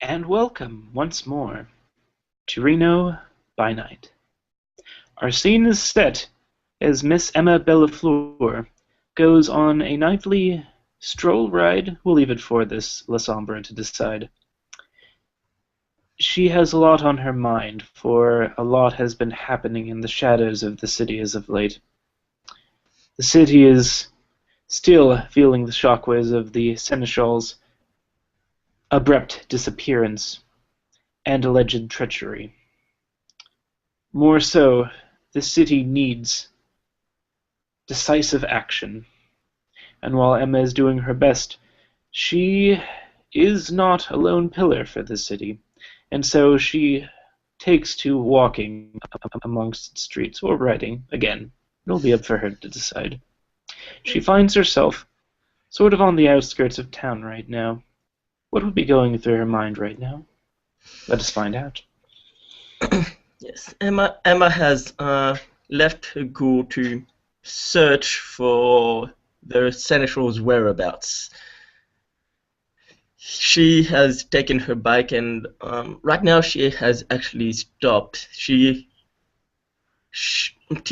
And welcome once more to Reno by Night. Our scene is set as Miss Emma Bellafleur goes on a nightly stroll ride. We'll leave it for this La Sombre to decide. She has a lot on her mind, for a lot has been happening in the shadows of the city as of late. The city is still feeling the shockwaves of the Seneschal's abrupt disappearance and alleged treachery. More so, the city needs decisive action, and while Emma is doing her best, she is not a lone pillar for the city, and so she takes to walking amongst its streets, or riding, again. It'll be up for her to decide. She finds herself sort of on the outskirts of town right now. What would be going through her mind right now? Let us find out. Yes, Emma has left her goal to search for the Seneschal's whereabouts. She has taken her bike and right now she has actually stopped. To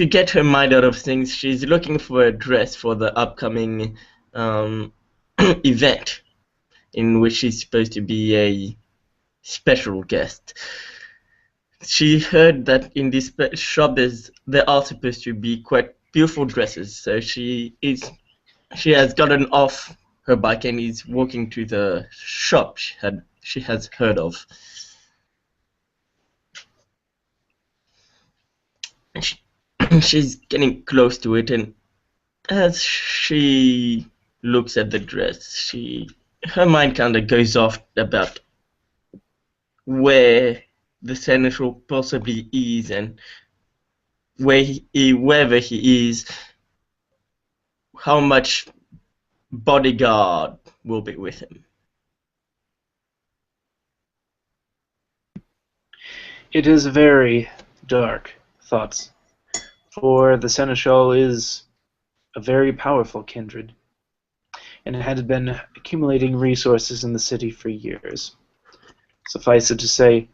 get her mind out of things, she's looking for a dress for the upcoming event in which she's supposed to be a special guest. She heard that in this shop there are supposed to be quite beautiful dresses, so she has gotten off her bike and is walking to the shop she has heard of. She's getting close to it, and as she looks at the dress, her mind kind of goes off about where the Seneschal possibly is, and wherever he is, how much bodyguard will be with him. It is very dark thoughts, for the Seneschal is a very powerful kindred, and had been accumulating resources in the city for years. Suffice it to say,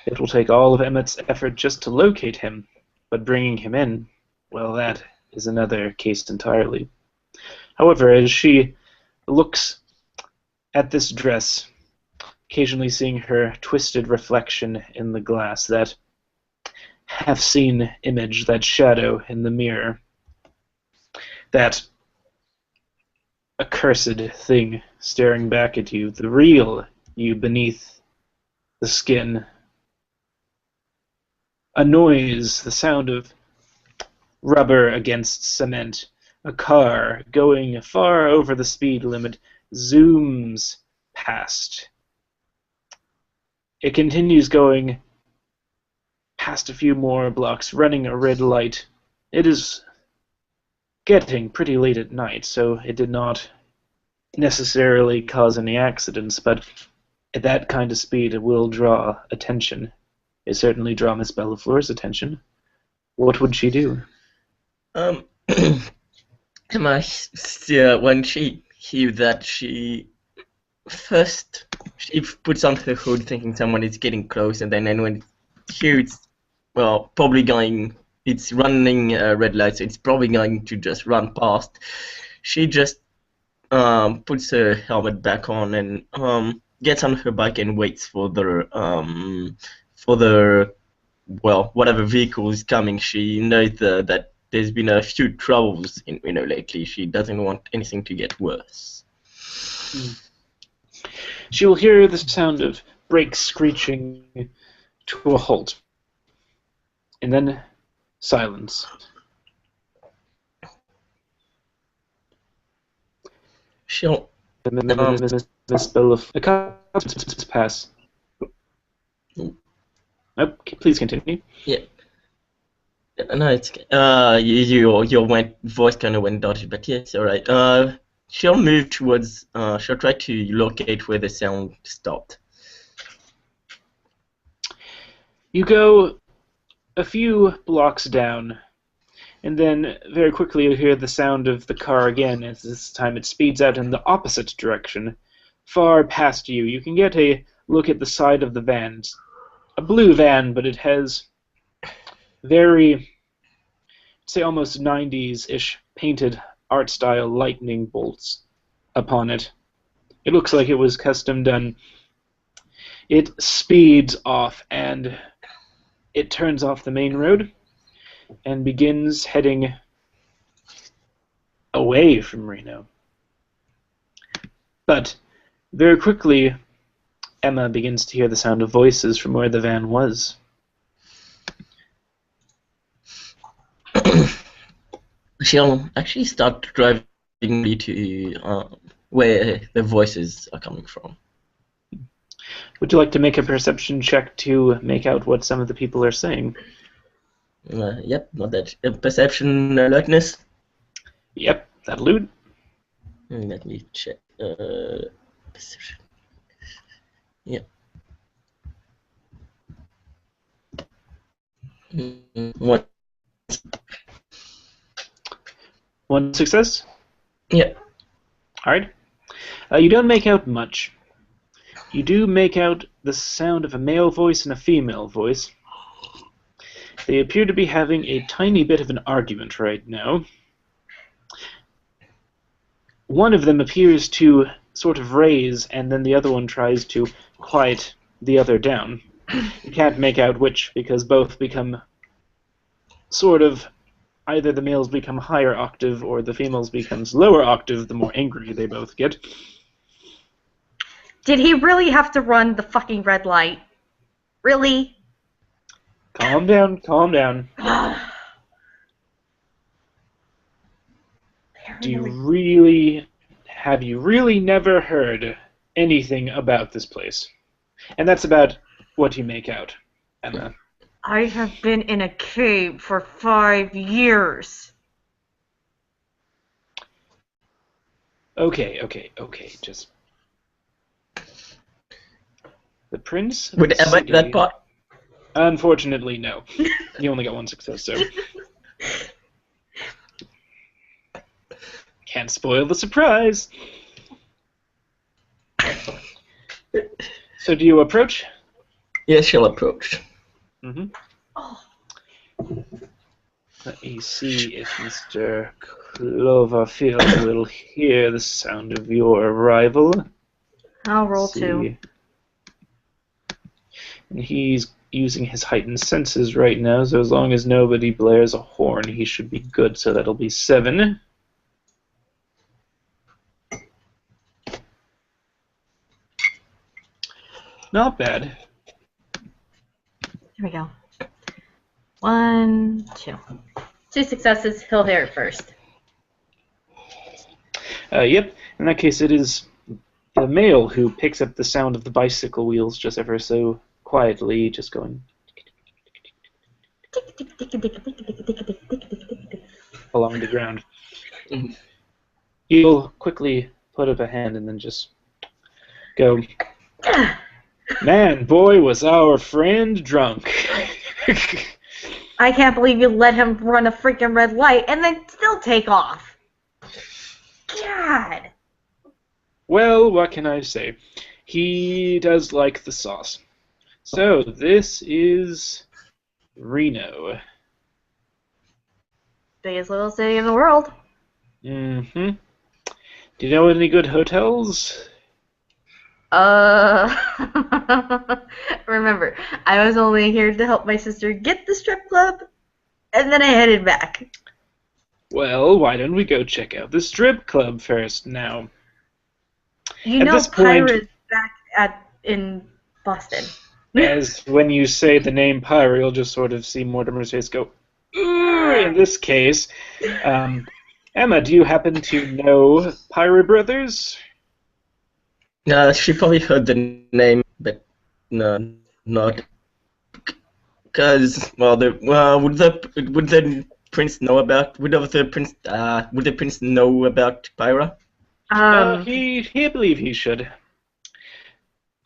it will take all of Emmett's effort just to locate him, but bringing him in, well, that is another case entirely. However, as she looks at this dress, occasionally seeing her twisted reflection in the glass, that half-seen image, that shadow in the mirror, that accursed thing staring back at you, the real you beneath the skin, a noise, the sound of rubber against cement, a car going far over the speed limit zooms past. It continues going past a few more blocks, running a red light. It is getting pretty late at night, so it did not necessarily cause any accidents, but at that kind of speed it will draw attention. It certainly draw Miss Bellafleur's attention. What would she do? Emma, when she hears that, she puts on her hood thinking someone is getting close, and then when it hears, well, probably going, it's running a red light, so it's probably going to just run past. She just puts her helmet back on and gets on her bike and waits for the well, whatever vehicle is coming. She knows that there's been a few troubles in Reno lately. She doesn't want anything to get worse. She will hear the sound of brakes screeching to a halt, and then silence. She'll Miss Bellafleur pass. Nope, please continue. Yeah. No, it's your voice kind of went dodgy, but yes, all right. She'll move towards. She'll try to locate where the sound stopped. You go a few blocks down, and then very quickly you hear the sound of the car again. As this time it speeds out in the opposite direction, far past you. You can get a look at the side of the van. It's a blue van, but it has very, say, almost 90s-ish painted art style lightning bolts upon it. It looks like it was custom done. It speeds off and it turns off the main road and begins heading away from Reno. But very quickly, Emma begins to hear the sound of voices from where the van was. She'll actually start driving to where the voices are coming from. Would you like to make a perception check to make out what some of the people are saying? Yep, not that. Perception alertness? Yep, that'll do. Let me check. Perception. Yep. What? One success? Yeah. Alright. You don't make out much. You do make out the sound of a male voice and a female voice. They appear to be having a tiny bit of an argument right now. One of them appears to sort of raise, and then the other one tries to quiet the other down. You can't make out which, because both become sort of, either the males become higher octave or the females becomes lower octave the more angry they both get. Did he really have to run the fucking red light? Really? Calm down, calm down. Have you really never heard anything about this place? And that's about what you make out, Emma. I have been in a cave for 5 years. Okay, just... The Prince of Would the Emma City... that part? Unfortunately, no. You only got one success, so... Can't spoil the surprise! So do you approach? Yes, she'll approach. Mm-hmm. Oh. Let me see if Mr. Cloverfield will hear the sound of your arrival. I'll roll See. 2. And he's using his heightened senses right now, so as long as nobody blares a horn, he should be good, so that'll be 7. Not bad. Here we go. 1, 2. 2 successes. He'll hear it first. Yep, in that case it is the male who picks up the sound of the bicycle wheels just ever so quietly, just going along the ground. He'll quickly put up a hand and then just go, "Man, boy, was our friend drunk." I can't believe you let him run a freaking red light and then still take off. God. Well, what can I say? He does like the sauce. So, this is Reno. Biggest little city in the world. Mm-hmm. Do you know any good hotels? Remember, I was only here to help my sister get the strip club, and then I headed back. Well, why don't we go check out the strip club first now? You At know this point- Pyra's back in Boston. As when you say the name Pyra, you'll just sort of see Mortimer's face go, "Ooh," in this case. Emma, do you happen to know Pyra Brothers? She probably heard the name, but no, not because would the prince know about? Would the prince know about Pyra? He believe he should.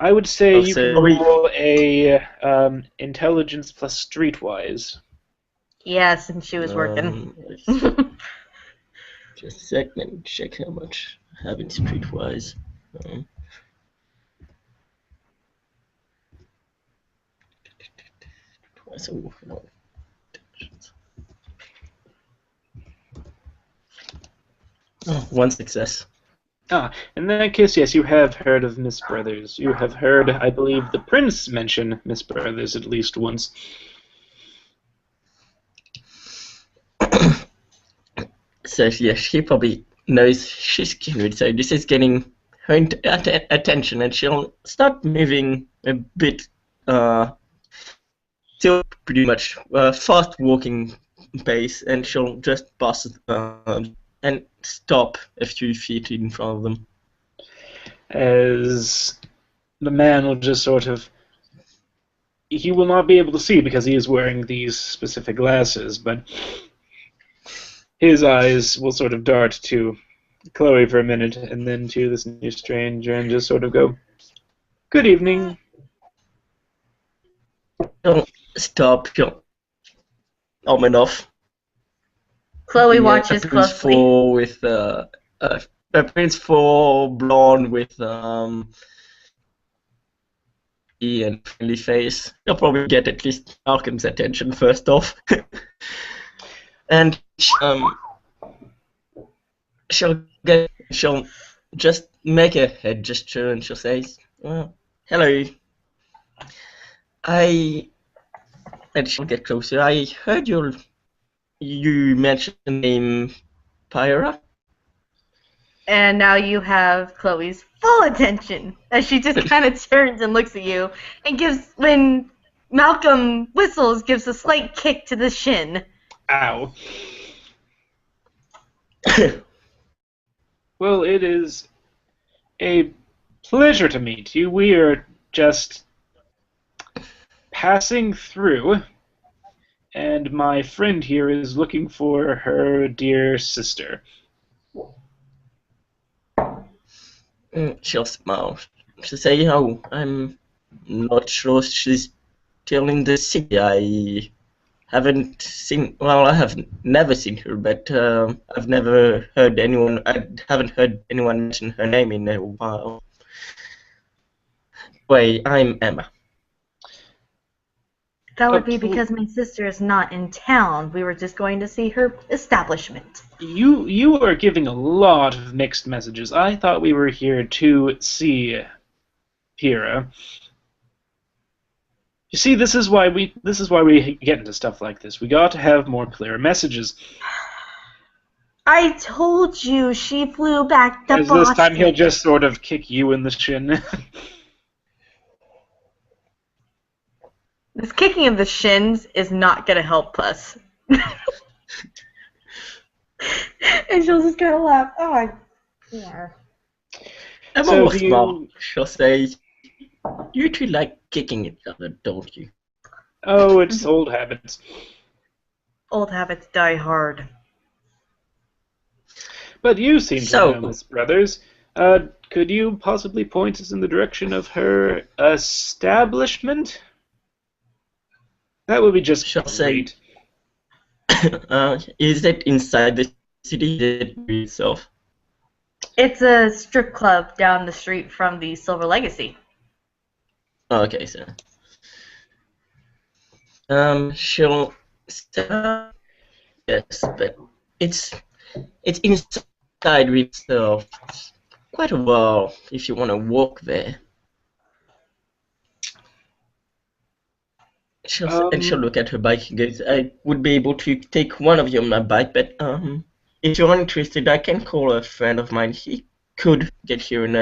I would say Oh, you so- can roll a intelligence plus streetwise. Yes, and she was working. Just a sec, let me check how much I have in streetwise. So, oh, one success. Ah, in that case, yes, you have heard of Miss Brothers. You have heard, I believe, the Prince mention Miss Brothers at least once. So yeah, she probably knows she's cute, so this is getting her attention, and she'll start moving a bit, still pretty much fast walking pace, and she'll just pass and stop a few feet in front of them. As the man will just sort of... He will not be able to see because he is wearing these specific glasses, but his eyes will sort of dart to Chloe for a minute and then to this new stranger and just sort of go, "Good evening." She'll stop, she'll arm and off. Chloe Yeah, watches a Prince closely. 4 with a Prince 4 blonde with E and friendly face. You'll probably get at least Malcolm's attention first off. And she'll just make a head gesture and she'll say, well, hello. And she'll get closer. I heard you mentioned the name Pyra. And now you have Chloe's full attention as she just kind of turns and looks at you and gives, when Malcolm whistles, gives a slight kick to the shin. Ow. Well, it is a pleasure to meet you. We are just passing through, and my friend here is looking for her dear sister. She'll smile. She'll say, oh, I'm not sure she's still in the city. I haven't seen, well, I have never seen her, but I've never heard anyone, I haven't heard anyone mention her name in a while. Wait, I'm Emma. That would be because my sister is not in town. We were just going to see her establishment. You are giving a lot of mixed messages. I thought we were here to see Pyrrha. You see, this is why we get into stuff like this. We got to have more clear messages. I told you she flew back to Boston. This time he'll just sort of kick you in the shin. This kicking of the shins is not going to help us. And she'll just kind of laugh. Oh, yeah. Emma will smile. She'll say, you two like kicking each other, don't you? Oh, it's old habits. Old habits die hard. But you seem to know Miss Brothers. Could you possibly point us in the direction of her establishment? That would be just great. Is it inside the city? Is it itself? It's a strip club down the street from the Silver Legacy. Oh, okay, so she'll say yes, but it's inside itself. It's quite a while if you want to walk there. And she'll look at her bike and goes, I would be able to take one of you on my bike, but if you're interested, I can call a friend of mine. He could get here in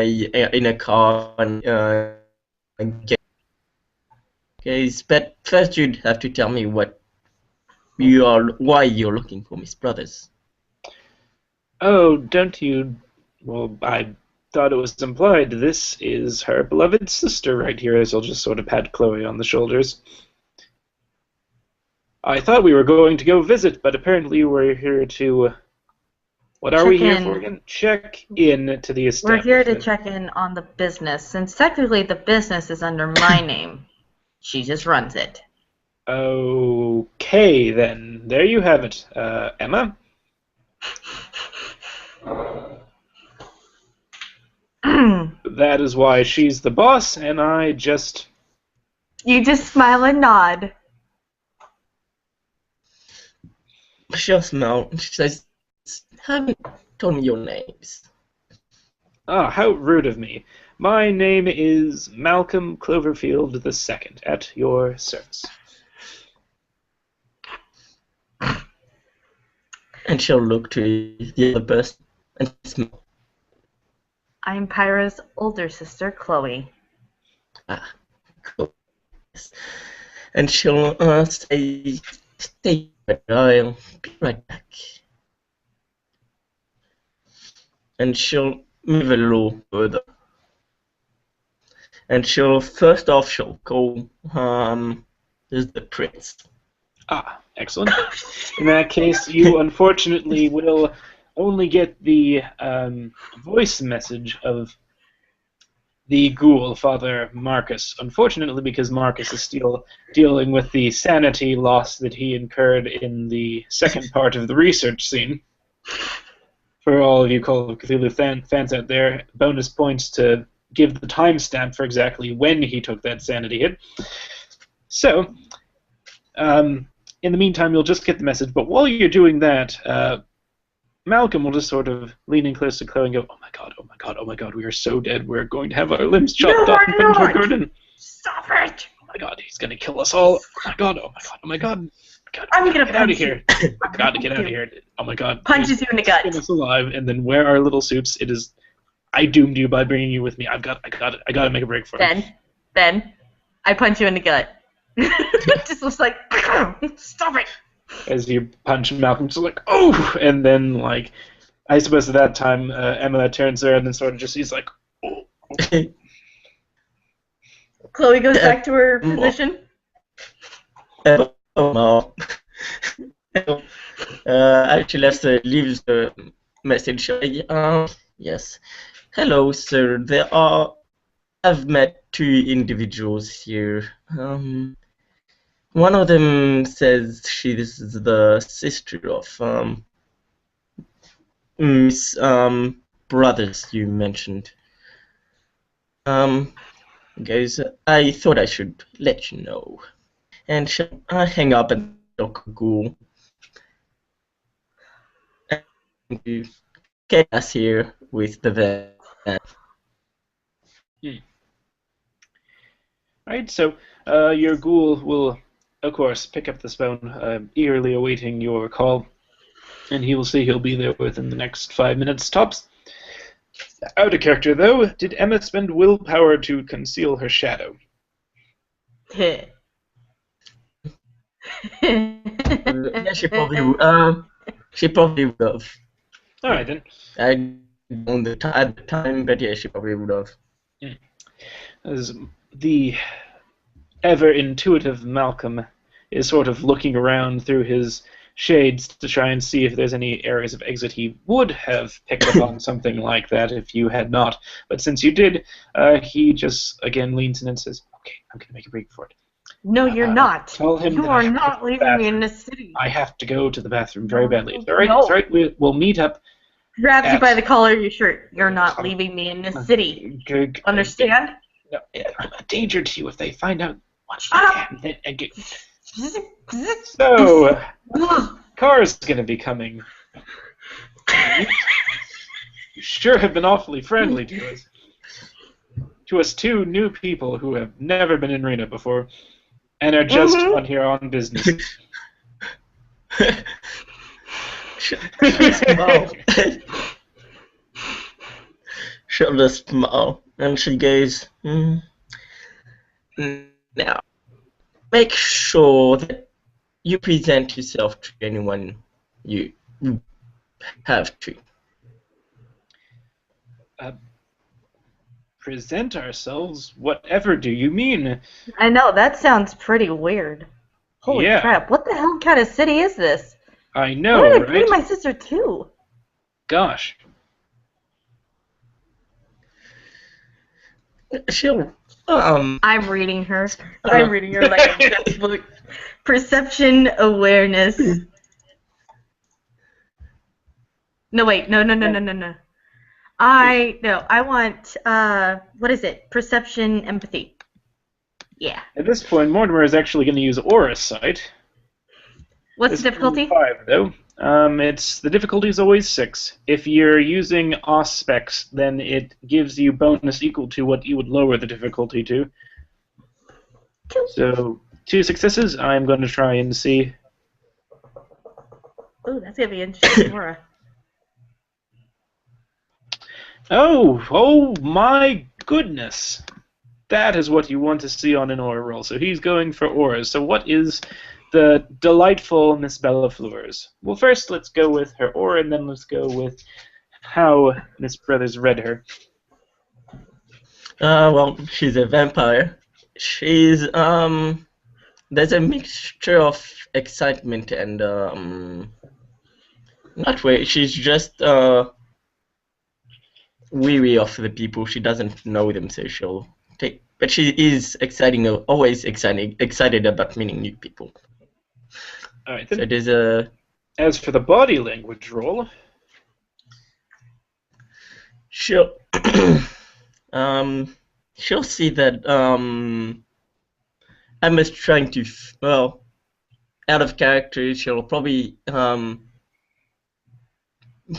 a car and get. Okay, but first you'd have to tell me why you're looking for Miss Brothers. Oh, don't you? Well, I thought it was implied. This is her beloved sister right here, as I'll just sort of pat Chloe on the shoulders. I thought we were going to go visit, but apparently we're here to... What are we here for again? Check in to the establishment. We're here to check in on the business, since technically the business is under my name. She just runs it. Okay, then. There you have it. Emma? That is why she's the boss, and I just... You just smile and nod. she'll smile and she says, haven't told me your names. Ah, how rude of me. My name is Malcolm Cloverfield II, at your service. And she'll look to the other person and smile. I'm Pyra's older sister, Chloe. Ah, cool. Yes. And she'll say, stay right, I'll be right back. And she'll move a little further. And she'll call there's the prince. Ah, excellent. In that case, you unfortunately will only get the voice message of the ghoul, Father Marcus. Unfortunately, because Marcus is still dealing with the sanity loss that he incurred in the second part of the research scene. For all of you Call of Cthulhu fans out there, bonus points to give the timestamp for exactly when he took that sanity hit. So, in the meantime, you'll just get the message, but while you're doing that, Malcolm will just sort of lean in close to Chloe and go, oh my god, oh my god, oh my god, we are so dead, we're going to have our limbs chopped off and put into a garden. Stop it! Oh my god, he's going to kill us all. Oh my god, oh my god, oh my god. I'm gonna get out of punch here. I've got to get out of here. Oh my god. Punches you in the gut. Skin us alive, and then wear our little suits. It is. I doomed you by bringing you with me. I got to make a break for it. Then, I punch you in the gut. Just looks like, stop it. As you punch Malcolm, just like, oh, and then like, I suppose at that time Emma turns around and sort of just sees like, oh. Chloe goes back to her position. No. Actually, leaves the message. Yes. Hello, sir. I've met two individuals here. One of them says this is the sister of Miss Brothers you mentioned. Guys, I thought I should let you know. And I hang up and talk Google. And you get us here with the van. Right, so your ghoul will, of course, pick up the phone, eagerly awaiting your call, and he will say he'll be there within the next 5 minutes tops. Out of character, though, did Emma spend willpower to conceal her shadow? Yeah, she probably would. She probably would have. All right then. I don't know at the time, but yeah, she probably would have. As the ever-intuitive Malcolm is sort of looking around through his shades to try and see if there's any areas of exit, he would have picked up on something like that if you had not. But since you did, he just, again, leans in and says, okay, I'm going to make a break for it. No, you're not. Tell him you are not leaving me in the city. I have to go to the bathroom very badly. It's all right. No. It's all right. We'll meet up. Grabs you by the collar of your shirt. You're not leaving me in the city. Understand? No, I'm a danger to you if they find out once they can. So, car's gonna be coming. You sure have been awfully friendly to us. To us two new people who have never been in Rena before, and are just on here on business. She'll just smile, and she goes, now, make sure that you present yourself to anyone you have to. Present ourselves? Whatever do you mean? I know, that sounds pretty weird. Holy crap, what the hell kind of city is this? I know, Where did I right? bring my sister to? Gosh. She'll, I'm reading her. I'm reading her like a textbook. Perception awareness. No, wait. No. I want, what is it? Perception empathy. Yeah. At this point, Mortimer is actually going to use Aura Sight. What's This the difficulty? is 5 though. The difficulty is always 6. If you're using Auspex, then it gives you bonus equal to what you would lower the difficulty to. 2. So 2 successes. I'm going to try and see. Ooh, that's gonna be interesting, Laura. Oh my goodness! That is what you want to see on an aura roll. So he's going for auras. So what is the delightful Miss Bellafleur's? Well, first let's go with her aura, and then let's go with how Miss Brothers read her. Well, she's a vampire. She's there's a mixture of excitement and not way. She's just weary of the people. She doesn't know them, so she'll take. But she is always excited about meeting new people. All right. So Then. there's a. As for the body language roll, She'll she'll see that Emma's trying to out of character. She'll probably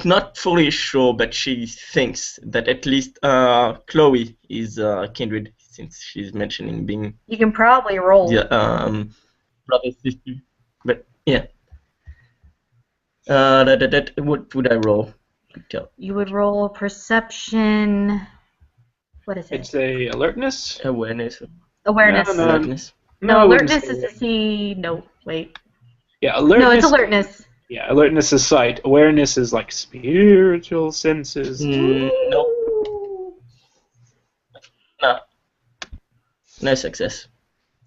not fully sure, but she thinks that at least Chloe is kindred, since she's mentioning being You can probably roll. brother sister. But yeah. What would I roll? You would roll perception. What is it? it's a alertness. Awareness. Awareness. No, no. Alertness. No, I wouldn't alertness say is to that. see. No, wait. Yeah, alertness. No, it's alertness. Yeah, alertness is sight. Awareness is like spiritual senses. Nope. No. No success.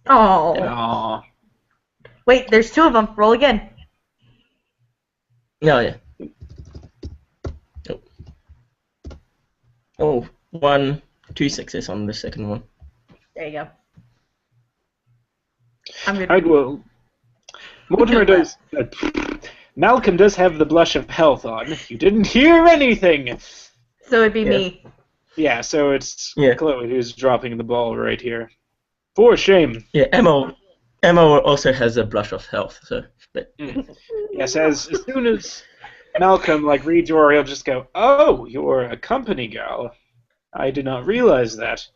Oh. Aw. Wait, there's 2 of them. Roll again. No, yeah. Oh, 2 success on the second one. There you go. I'm good. Alright, well, Mortimer does. Malcolm does have the blush of health on. You didn't hear anything! So it'd be me. Yeah, so it's Yeah. Chloe who's dropping the ball right here. For shame. Yeah, Emma also has a blush of health, so. But, Yes, as soon as Malcolm reads your aura, he'll just go, "Oh, you're a company gal. I did not realize that.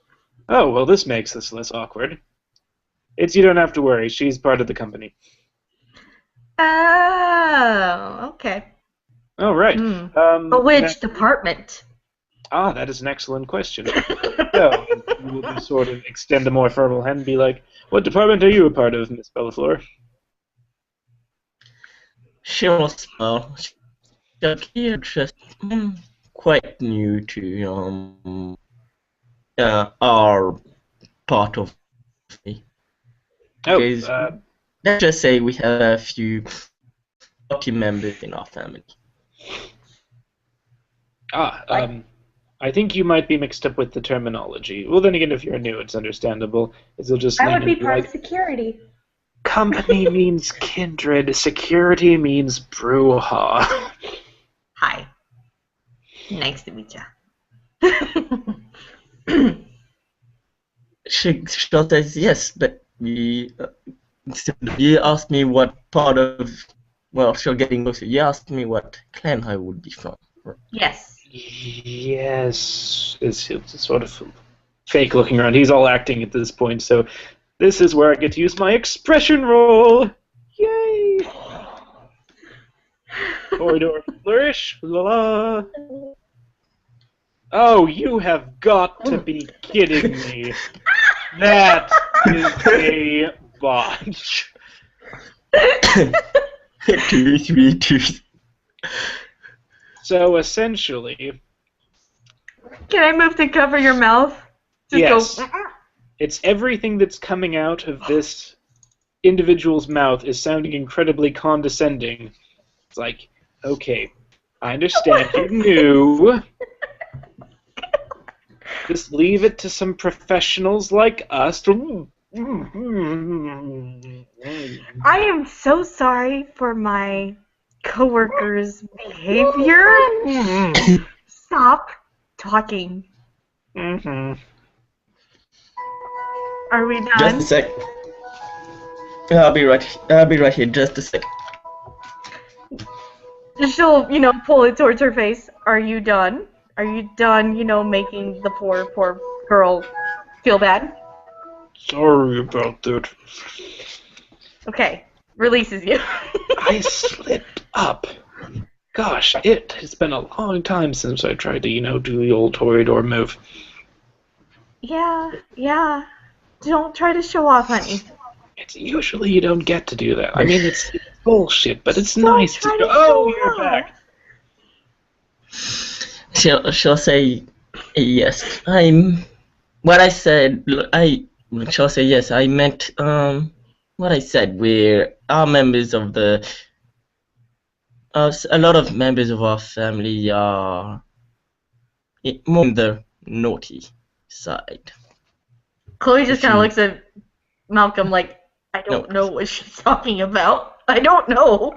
Oh, well, this makes this less awkward. You don't have to worry. She's part of the company." Oh, okay. Oh, right. But which department? That is an excellent question. So, you will sort of extend a more formal hand and be like, "What department are you a part of, Miss Bellafleur?" she'll smile. She's just quite new to our part of me. Because let's just say we have a few lucky members in our family. I think you might be mixed up with the terminology. Well, then again, if you're new, it's understandable. It'll just I lean would be into, part of security. company means kindred, security means brouhaha. Hi. Nice to meet ya. She says yes, but you asked me what part of. Well, she'll getting closer. You asked me what clan I would be from. Yes. Yes. It's sort of fake looking around. He's all acting at this point, so this is where I get to use my expression roll. Yay! Corridor flourish. La la. Oh, you have got to be kidding me. That is a botch. 2, 3, 2. So essentially, Can I move to cover your mouth? Just yes, go. it's everything that's coming out of this individual's mouth is sounding incredibly condescending. It's like, okay, I understand you knew. Just leave it to some professionals like us to. I am so sorry for my coworker's behavior. Stop talking. Mm-hmm. Are we Just done? a sec. I'll be right here. Just a sec. She'll, pull it towards her face. Are you done? Are you done, making the poor girl feel bad? Sorry about that. Okay. Releases you. I slipped up. Gosh, it has been a long time since I tried to, do the old Toreador move. Yeah. Don't try to show off, honey. It's usually you don't get to do that. I mean, it's bullshit, but it's Don't nice to try go. to Oh, show you're off. back. She'll say yes. What I said. She'll say yes. I meant what I said. We are members of the. A lot of members of our family are more on the naughty side. Chloe just If kind of you- looks at Malcolm like, I No. don't know what she's talking about. I don't know.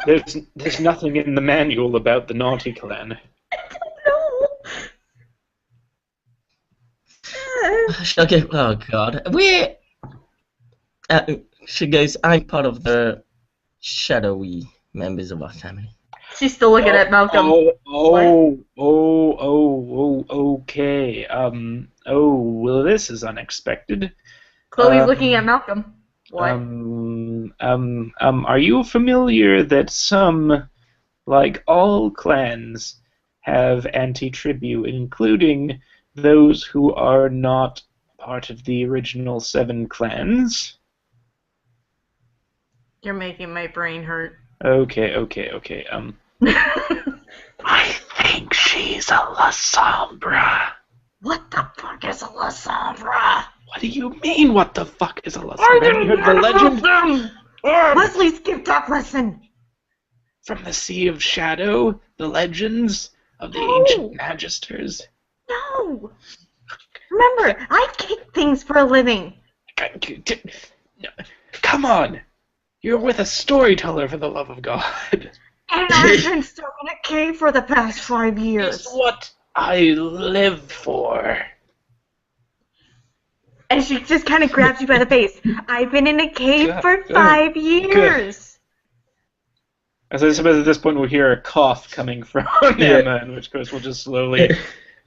There's nothing in the manual about the naughty clan. No. She'll go, oh god. She goes, I'm part of the shadowy members of our family. She's still looking at Malcolm. Okay. Well, this is unexpected. Chloe's looking at Malcolm. What? Are you familiar that some, like all clans, have anti-tribute, including those who are not part of the original 7 clans? You're making my brain hurt. Okay. I think she's a La Sombra. What the fuck is a La Sombra? What do you mean, what the fuck is a La Sombra? Have you heard the legend? Leslie skipped that lesson. From the Sea of Shadow, the legends of the ancient magisters. No. Remember, I kick things for a living. Come on. You're with a storyteller, for the love of God. And I've been stuck in a cave for the past 5 years. It's what I live for. And she just kind of grabs you by the face. I've been in a cave for 5 years. As I suppose at this point we'll hear a cough coming from Emma, in which case we'll just slowly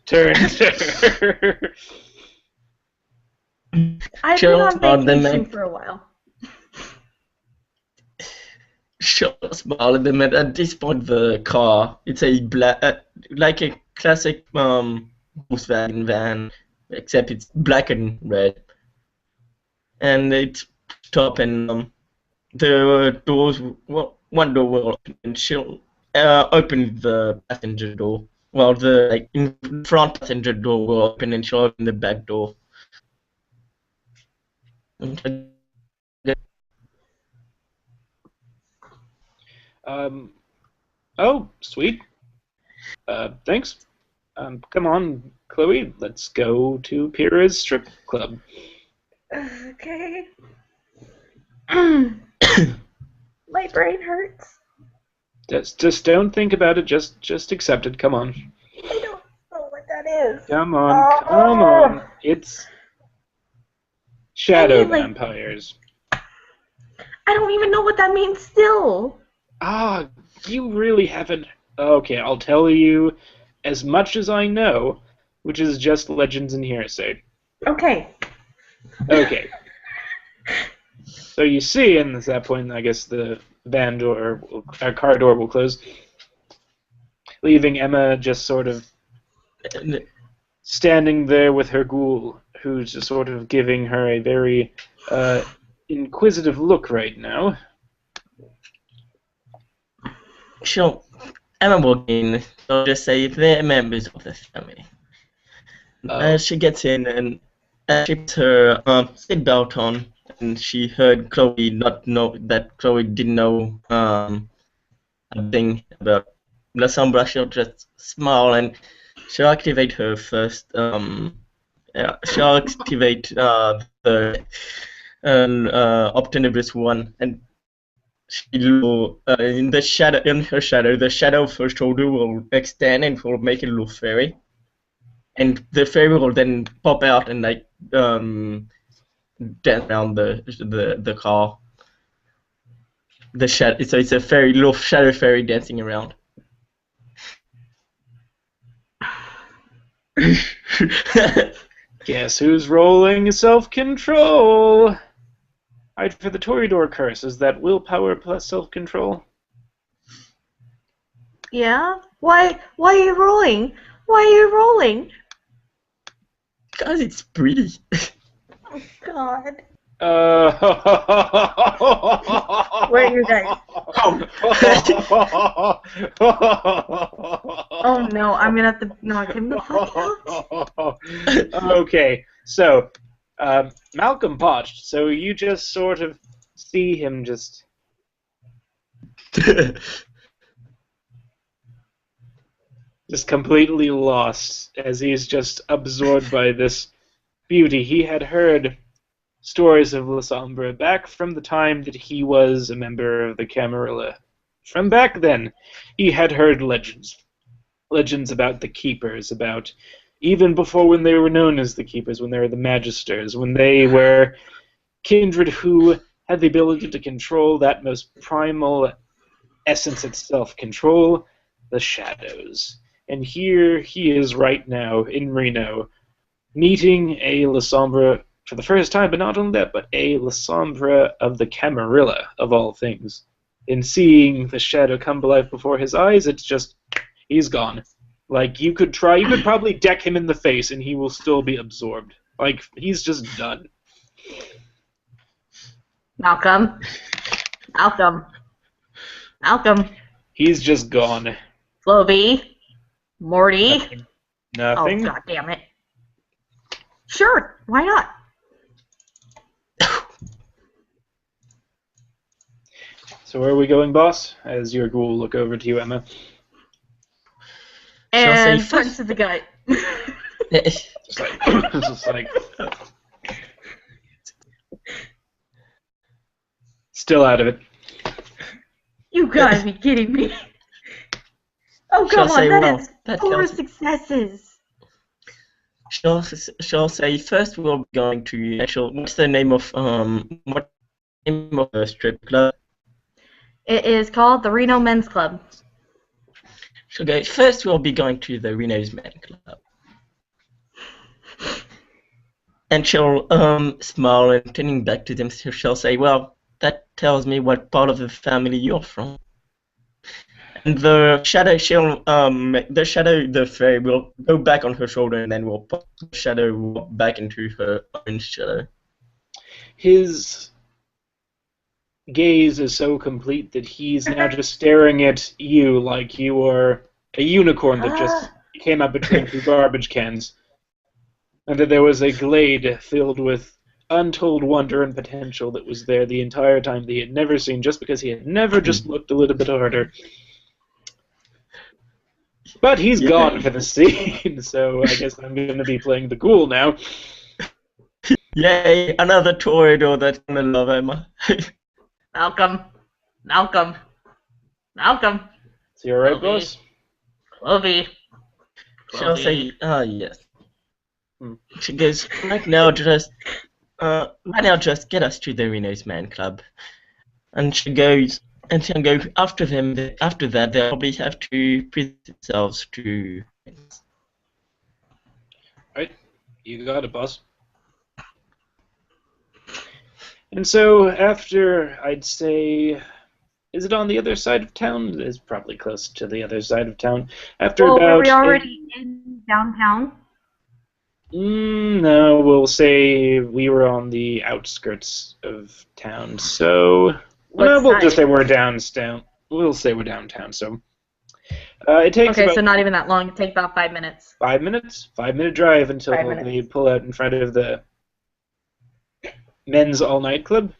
turn to her. I've been on vacation for a while. She'll smile at them, and at this point the car, it's a black, like a classic Volkswagen van, except it's black and red. And it's top, and the doors, one door will open, and she'll open the passenger door. Well, the in front passenger door will open, and she'll open the back door. Oh, sweet. Thanks. Come on, Chloe, let's go to Pyrrha's strip club. Okay. My brain hurts. Just don't think about it, just accept it, come on. I don't know what that is. Come on. It's shadow vampires. I don't even know what that means still. Ah, you really haven't... Okay, I'll tell you as much as I know, which is just legends and hearsay. Okay. Okay. So you see, and at that point, I guess the van door, car door will close, leaving Emma just sort of standing there with her ghoul, who's just sort of giving her a very inquisitive look right now. Emma walks in, she'll just say they're members of the family. She gets in and she puts her seatbelt on, and she heard Chloe not know that Chloe didn't know a thing about La Sombra. She'll just smile and she'll activate her first. She'll activate the Optinibus one, and she'll in the shadow, her shadow, the shadow of her shoulder will extend and will make a little fairy, and the fairy will then pop out and dance around the car. the shadow. So it's a fairy, little shadow fairy dancing around. Guess who's rolling self-control? I'd for the Toreador curse. Is that willpower plus self-control? Yeah? Why are you rolling? Why are you rolling? Because it's pretty. Oh, God. Where Where are you guys? Oh, no. I'm going to have to knock him the fuck out. Okay, so Malcolm botched, so you just sort of see him just completely lost as he's just absorbed by this beauty. He had heard stories of La Sombra back from the time that he was a member of the Camarilla. From back then, he had heard legends about the Keepers, about even before when they were known as the Keepers, when they were the Magisters, when they were kindred who had the ability to control that most primal essence itself, control the shadows. And here he is right now in Reno, meeting a La Sombra for the first time, but not only that, but a La Sombra of the Camarilla, of all things. In seeing the shadow come to life before his eyes, it's just, he's gone. Like, you could probably deck him in the face and he will still be absorbed. Like, he's just done. Malcolm. He's just gone. Flovey. Morty. Nothing. Oh, God damn it. Sure, why not? So where are we going, boss? As your ghoul look over to you, Emma. And punch to the gut. Just like still out of it. You gotta be kidding me. Oh, come on, that is 4 successes. She'll say first we'll be going to what's the name of the strip club? It is called the Reno Men's Club. She'll go first we'll be going to the Reno's Men's Club. And she'll smile and turning back to them she'll say, well, that tells me what part of the family you're from. And the shadow, the fairy will go back on her shoulder and then will put the shadow back into her own shadow. His gaze is so complete that he's now just staring at you like you are a unicorn that just came up between 2 garbage cans. And that there was a glade filled with untold wonder and potential that was there the entire time that he had never seen just because he had never just looked a little bit harder. But he's gone for the scene, so I guess I'm going to be playing the ghoul now. Yay, another Toreador that's gonna love Emma. Malcolm. So you're right, boss? Clovey. She'll say, yes. She goes, right now just get us to the Reno's Man Club. And she'll go, after that, they'll probably have to present themselves to... Right, you got it, boss. And so, after, I'd say, is it on the other side of town? It's probably close to the other side of town. After well, about... were we already in downtown? No, we'll say we were on the outskirts of town, so... we'll just say we're downtown. We'll say we're downtown, so... it takes okay, so not even that long. It takes about 5 minutes. 5 minutes? 5-minute drive until they pull out in front of the Men's All-Night Club?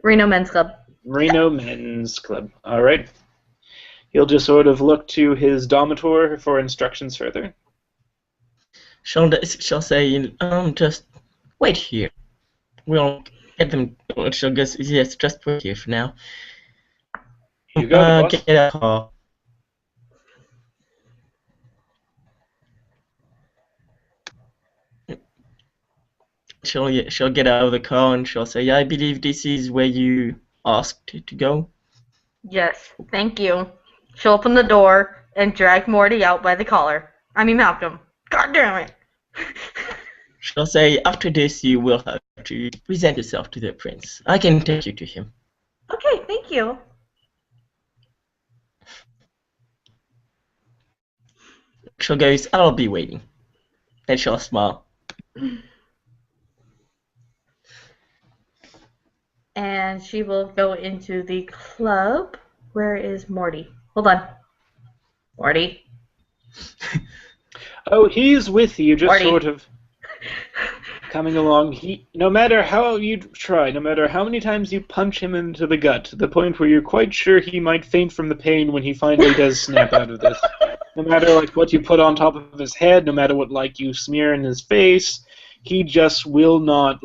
Reno Men's Club. Reno Men's Club. All right. He'll just sort of look to his domitor for instructions further. She'll say, just wait here. We'll get them. She'll guess, yes, just wait here for now. You go, boss. Get a car. She'll get out of the car and she'll say, I believe this is where you asked to go? Yes, thank you. She'll open the door and drag Morty out by the collar. I mean Malcolm. God damn it. She'll say, after this you will have to present yourself to the prince. I can take you to him. Okay, thank you. She'll go, I'll be waiting. Then she'll smile. And she will go into the club. Where is Morty? Hold on. Morty. Oh, he's with you, just Marty. sort of coming along. No matter how you try, no matter how many times you punch him into the gut, to the point where you're quite sure he might faint from the pain when he finally does snap out of this. No matter like what you put on top of his head, no matter what like you smear in his face, he just will not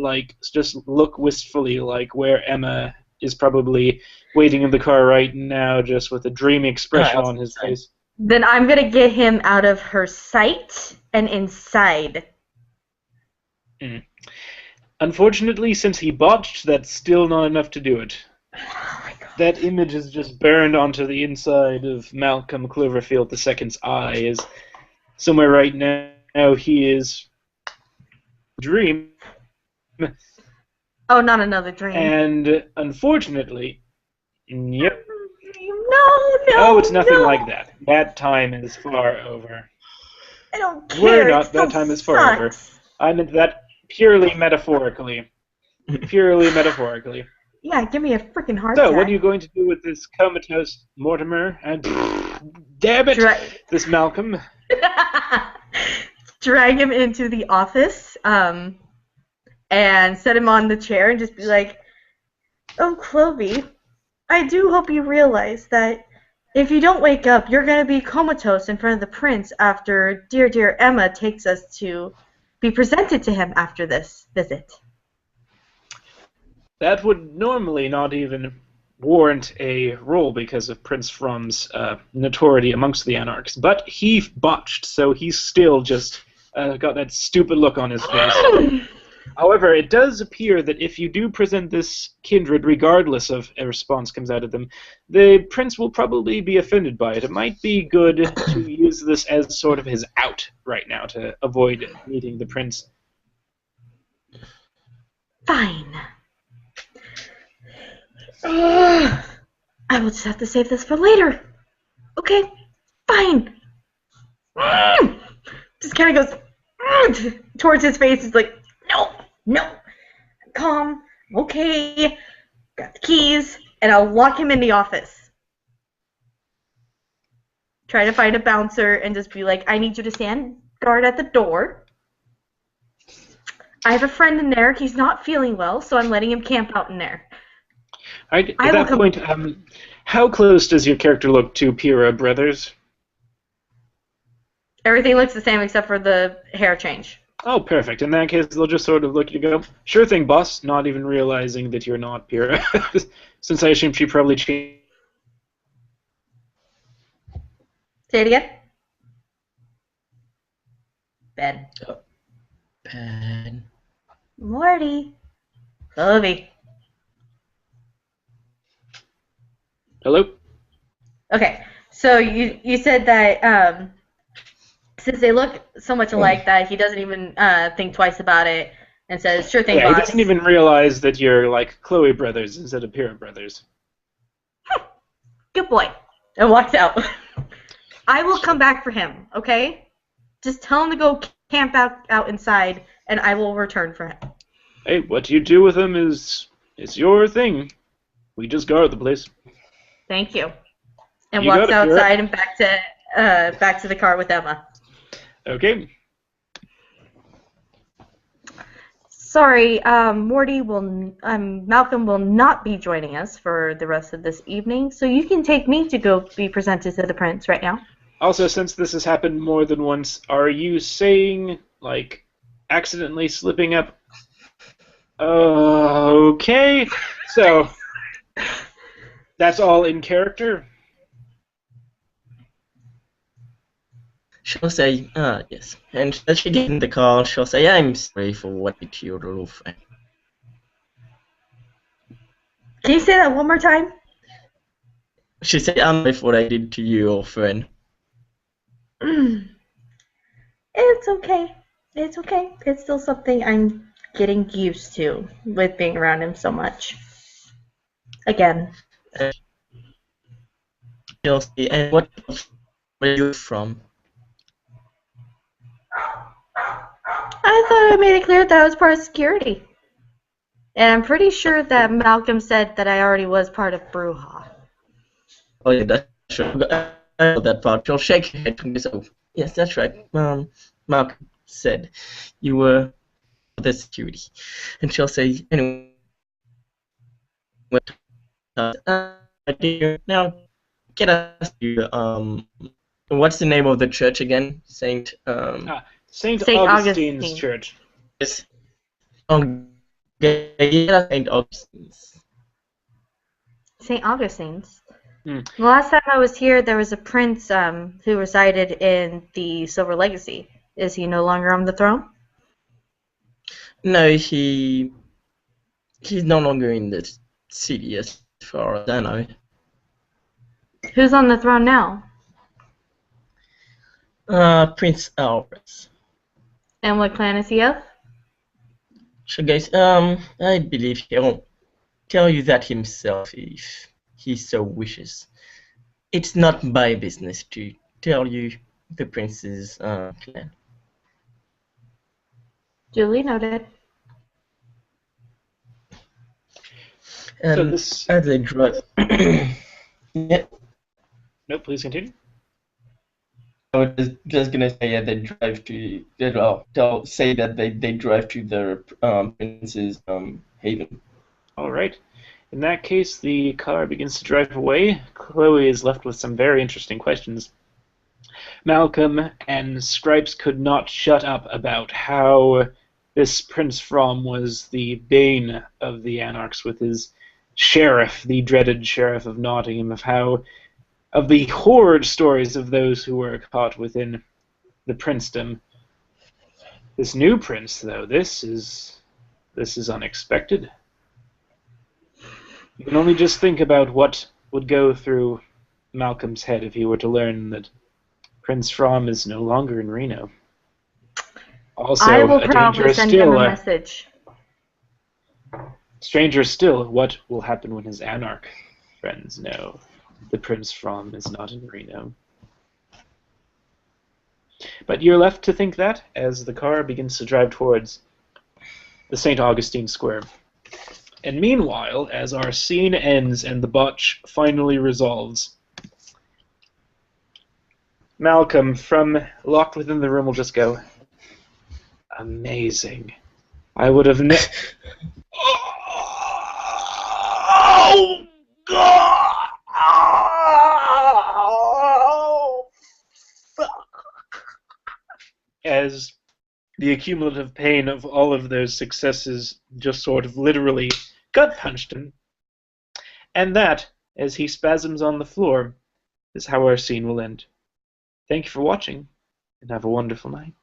just look wistfully like where Emma is probably waiting in the car right now, just with a dreamy expression on his face. Then I'm gonna get him out of her sight and inside. Unfortunately, since he botched, that's still not enough to do it. Oh my god. That image is just burned onto the inside of Malcolm Cloverfield II's eyes. Somewhere right now, he is dream. Oh, not another dream. And unfortunately, yep. No. Oh, it's nothing no. like that. That time is far over. I don't care. We're not. It That still time is far over. sucks. I meant that purely metaphorically. Purely metaphorically. Yeah, give me a freaking heart So, attack. what are you going to do with this comatose Mortimer? And damn it, this Malcolm. Drag him into the office, and set him on the chair and just be like, "Oh, Clovey, I do hope you realize that if you don't wake up, you're going to be comatose in front of the prince after dear Emma takes us to be presented to him after this visit." That would normally not even warrant a roll because of Prince From's notoriety amongst the Anarchs, but he botched, so he's still just got that stupid look on his face. However, it does appear that if you do present this kindred, regardless of a response comes out of them, the prince will probably be offended by it. It might be good to use this as sort of his out right now to avoid meeting the prince. Fine. I will just have to save this for later. Okay, fine. Just kind of goes towards his face. He's like, no, calm, okay, got the keys, and I'll lock him in the office. Try to find a bouncer and just be like, I need you to stand guard at the door. I have a friend in there. He's not feeling well, so I'm letting him camp out in there. At that point, how close does your character look to Pyrrha Brothers? Everything looks the same except for the hair change. Oh, perfect. In that case, they'll just sort of look at you and go, sure thing, boss, not even realizing that you're not Pyrrha. Since I assume she probably changed. Say it again. Ben. Oh. Ben. Morty. Lovey. Hello? Okay, so you said that since they look so much alike that he doesn't even think twice about it and says, sure thing, Yeah, boss. he doesn't even realize that you're like Chloe Brothers instead of Pyrrha Brothers. Good boy. And walks out. I will come back for him, okay? Just tell him to go camp out inside, and I will return for him. Hey, what you do with him is your thing. We just guard the place. Thank you. And You walks got it, outside and back to the car with Emma. Okay. Sorry, Malcolm will not be joining us for the rest of this evening, so you can take me to go be presented to the prince right now. Also, since this has happened more than once, are you saying, like, accidentally slipping up? Okay. So, that's all in character? She'll say, yes. And as she gets in the car, she'll say, I'm sorry for what I did to your little friend. Can you say that one more time? She said, I'm sorry for what I did to you, old friend. It's okay. It's okay. It's still something I'm getting used to with being around him so much. Again. Chelsea, and what were you from? I thought I made it clear that I was part of security. And I'm pretty sure that Malcolm said that I already was part of Bruja. Oh yeah, that's true. I know that part. She'll shake her head to me. So yes, that's right. Mark said you were the security, and she'll say anyway. Dear, now can I ask you what's the name of the church again? St. St. Augustine's Augustine. Church. Yes. St. Augustine's. St. Augustine's. Hmm. The last time I was here, there was a prince who resided in the Silver Legacy. Is he no longer on the throne? No, he's no longer in the city as far as I know. Who's on the throne now? Prince Alfred. And what clan is he of? So guys, I believe he'll tell you that himself if he so wishes. It's not my business to tell you the prince's clan. Duly noted. And this... as they drive, yeah, No, please continue. I was just gonna say, yeah, they drive to, say that they drive to the prince's haven. All right. In that case, the car begins to drive away. Chloe is left with some very interesting questions. Malcolm and Scripes could not shut up about how this Prince From was the bane of the Anarchs with his sheriff, the dreaded sheriff of Nottingham, of the horrid stories of those who were caught within the princedom. This new prince, though, this is unexpected. You can only just think about what would go through Malcolm's head if he were to learn that Prince From is no longer in Reno. Also, I will a probably danger send him still. a message. Stranger still, what will happen when his Anarch friends know the Prince From is not in Reno? But you're left to think that as the car begins to drive towards the St. Augustine Square. And meanwhile, as our scene ends and the botch finally resolves, Malcolm, from locked within the room, will just go, amazing. I would have Oh, God! Oh, fuck. As the accumulative pain of all of those successes just sort of literally gut punched him. And that, as he spasms on the floor, is how our scene will end. Thank you for watching, and have a wonderful night.